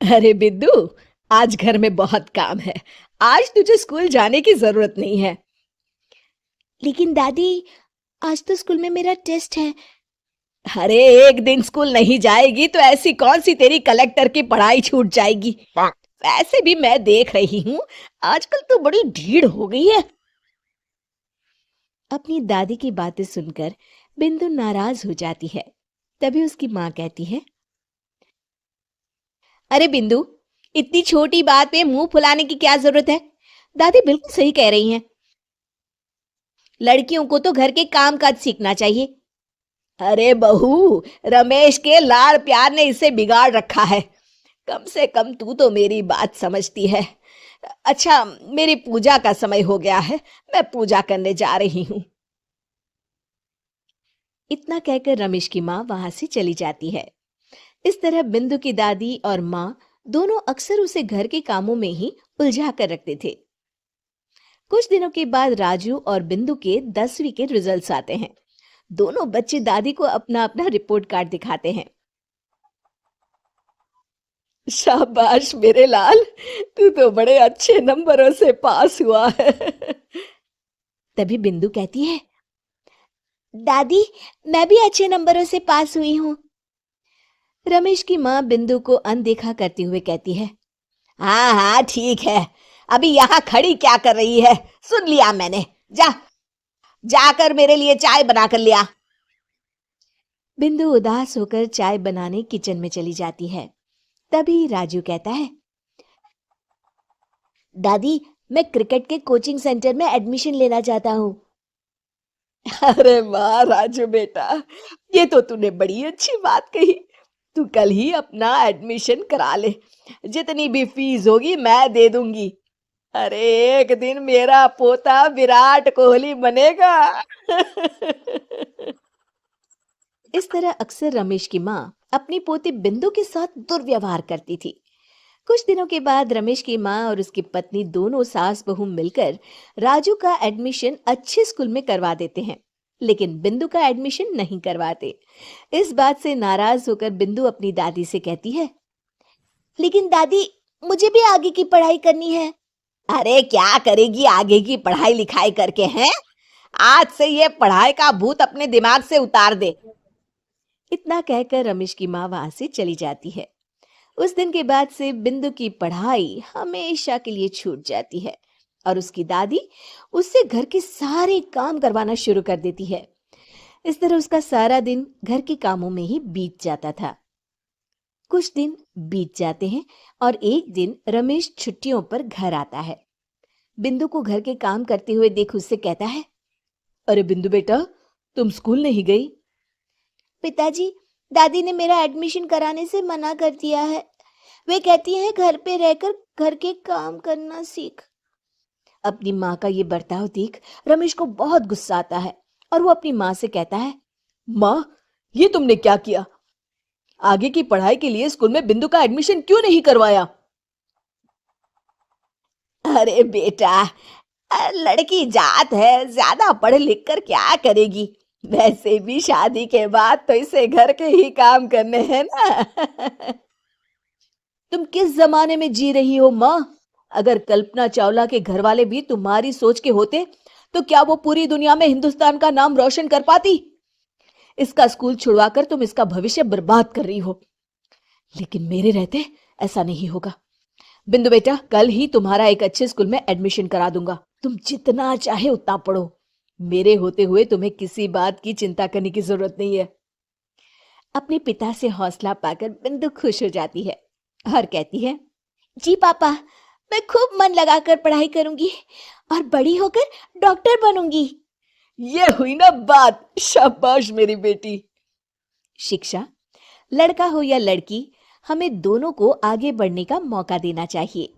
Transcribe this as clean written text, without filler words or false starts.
अरे बिद्दू, आज घर में बहुत काम है। आज तुझे स्कूल जाने की जरूरत नहीं है। लेकिन दादी, आज तो स्कूल में मेरा टेस्ट है। अरे एक दिन स्कूल नहीं जाएगी तो ऐसी कौन सी तेरी कलेक्टर की पढ़ाई छूट जाएगी। वैसे भी मैं देख रही हूँ, आजकल तो बड़ी ढीठ हो गई है। अपनी दादी की बातें सुनकर बिंदु नाराज हो जाती है। तभी उसकी माँ कहती है, अरे बिंदु, इतनी छोटी बात पे मुंह फुलाने की क्या जरूरत है। दादी बिल्कुल सही कह रही हैं। लड़कियों को तो घर के काम काज सीखना चाहिए। अरे बहू, रमेश के लाड़ प्यार ने इसे बिगाड़ रखा है। कम से कम तू तो मेरी बात समझती है। अच्छा, मेरी पूजा का समय हो गया है, मैं पूजा करने जा रही हूँ। इतना कहकर रमेश की माँ वहां से चली जाती है। इस तरह बिंदु की दादी और माँ दोनों अक्सर उसे घर के कामों में ही उलझा कर रखते थे। कुछ दिनों के बाद राजू और बिंदु के 10वीं के रिजल्ट्स आते हैं। दोनों बच्चे दादी को अपना अपना रिपोर्ट कार्ड दिखाते हैं। शाबाश मेरे लाल, तू तो बड़े अच्छे नंबरों से पास हुआ है। तभी बिंदु कहती है, दादी, मैं भी अच्छे नंबरों से पास हुई हूँ। रमेश की माँ बिंदु को अनदेखा करते हुए कहती है, हाँ हाँ ठीक है, अभी यहाँ खड़ी क्या कर रही है, सुन लिया मैंने। जा, जाकर मेरे लिए चाय बना कर लिया। बिंदु उदास होकर चाय बनाने किचन में चली जाती है। तभी राजू कहता है, दादी, मैं क्रिकेट के कोचिंग सेंटर में एडमिशन लेना चाहता हूँ। अरे वाह राजू बेटा, ये तो तूने बड़ी अच्छी बात कही। तू कल ही अपना एडमिशन करा ले। जितनी भी फीस होगी मैं दे दूंगी। अरे एक दिन मेरा पोता विराट कोहली बनेगा। इस तरह अक्सर रमेश की माँ अपनी पोती बिंदु के साथ दुर्व्यवहार करती थी। कुछ दिनों के बाद रमेश की माँ और उसकी पत्नी दोनों सास बहू मिलकर राजू का एडमिशन अच्छे स्कूल में करवा देते हैं, लेकिन बिंदु का एडमिशन नहीं करवाते। इस बात से नाराज होकर बिंदु अपनी दादी से कहती है, लेकिन दादी, मुझे भी आगे की पढ़ाई करनी है। अरे क्या करेगी आगे की पढ़ाई लिखाई करके, हैं? आज से ये पढ़ाई का भूत अपने दिमाग से उतार दे। इतना कहकर रमेश की माँ वहां से चली जाती है। उस दिन के बाद से बिंदु की पढ़ाई हमेशा के लिए छूट जाती है और उसकी दादी उससे घर के सारे काम करवाना शुरू कर देती है। इस तरह उसका सारा दिन घर के कामों में ही बीत जाता था। कुछ दिन बीत जाते हैं और एक दिन रमेश छुट्टियों पर घर आता है। बिंदु को घर के काम करते हुए देख उससे कहता है, अरे बिंदु बेटा, तुम स्कूल नहीं गई? पिताजी, दादी ने मेरा एडमिशन कराने से मना कर दिया है। वे कहती हैं घर पे रहकर घर के काम करना सीख। अपनी माँ का ये बर्ताव देख रमेश को बहुत गुस्सा आता है और वो अपनी माँ से कहता है, माँ, ये तुमने क्या किया? आगे की पढ़ाई के लिए स्कूल में बिंदु का एडमिशन क्यों नहीं करवाया? अरे बेटा, लड़की जात है, ज्यादा पढ़ लिख कर क्या करेगी। वैसे भी शादी के बाद तो इसे घर के ही काम करने हैं ना। तुम किस जमाने में जी रही हो माँ? अगर कल्पना चावला के घर वाले भी तुम्हारी सोच के होते तो क्या वो पूरी दुनिया में हिंदुस्तान का नाम रोशन कर पाती? इसका स्कूल छुड़वाकर तुम इसका भविष्य बर्बाद कर रही हो। लेकिन मेरे रहते ऐसा नहीं होगा। बिंदु बेटा, कल ही तुम्हारा एक अच्छे स्कूल में एडमिशन करा दूंगा। तुम जितना चाहे उतना पढ़ो। मेरे होते हुए तुम्हें किसी बात की चिंता करने की जरूरत नहीं है। अपने पिता से हौसला पाकर बिंदु खुश हो जाती है और कहती है, जी पापा, मैं खूब मन लगाकर पढ़ाई करूंगी और बड़ी होकर डॉक्टर बनूंगी। ये हुई ना बात, शाबाश मेरी बेटी। शिक्षा, लड़का हो या लड़की, हमें दोनों को आगे बढ़ने का मौका देना चाहिए।